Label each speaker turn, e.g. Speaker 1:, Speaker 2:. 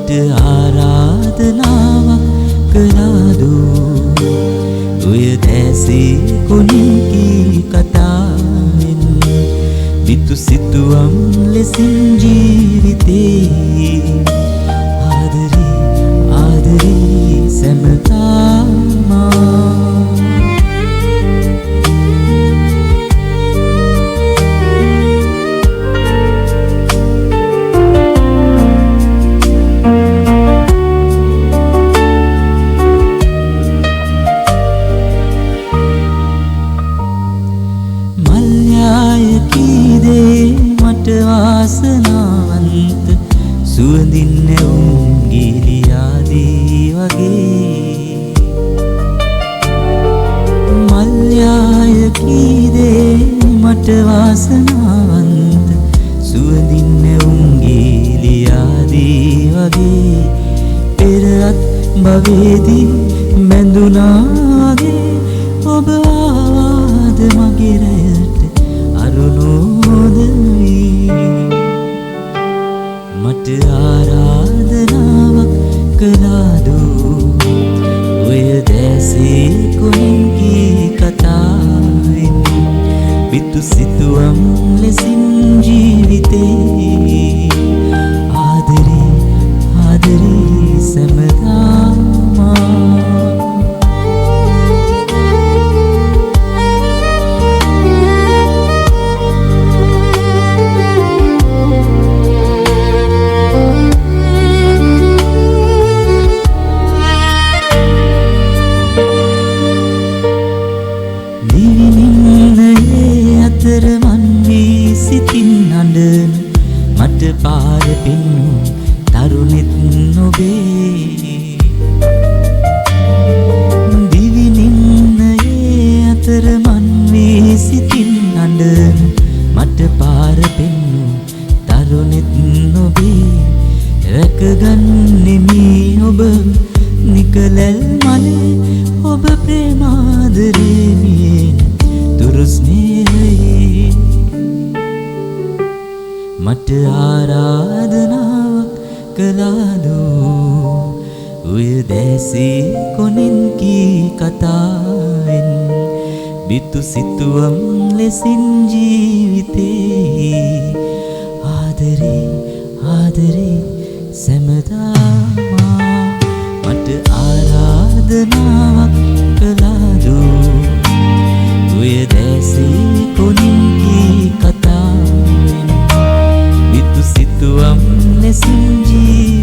Speaker 1: මට ආරාධනාවක් කළාදෝ ඔය දැසේ කොනින් කී කතාවෙන් විතු සිතුවම් ලෙසින් ජීවිතේ ආදරේ ආදරේ සැමතාමා මට වාසනාවන්ත සුවඳින් නැවුම් ගිලියාදී වගේ මල්යාය කීදේ මට වාසනාවන්ත සුවඳින් නැවුම් ගිලියාදී වගේ පෙරත් භවයේදී බැඳුනාගේ ඔබ ආවාද මගේ රැයට අරුණෝදවී මට ආරාධනාවක් කළාදෝ ඔය දැසේ කොනින් කී කතාවෙන් විතු සිතුවම් ලෙසින් ජීවිතේ ආදරේ ආදරේ සැමදාමා මන් වී සිතින් හඬන මට පාර පෙන්නු තරුණෙත් නොබේ දිවි නින්නයේ අතර මන් වී සිතින් හඬන මට පාර පෙන්නු තරුණෙත් නොබේ රැකගන්නෙමි ඔබ නිකලැල් මලේ ඔබ ප්‍රේමාදරේ මියෙන් දුරු ස්නේහයේ මට ආරාධනාවක් කළාදෝ ඔය දැසේ කොනින් කී කතාවෙන් විතු සිතුවම් ලෙසින් ජීවිතේ ආදරේ ආදරේ සැමදාමා මට ආරාධනාවක් කළාදෝ ඔය දැසේ කොනින් කී කතාවෙන් විතු සිතුවම් ලෙසින් ජී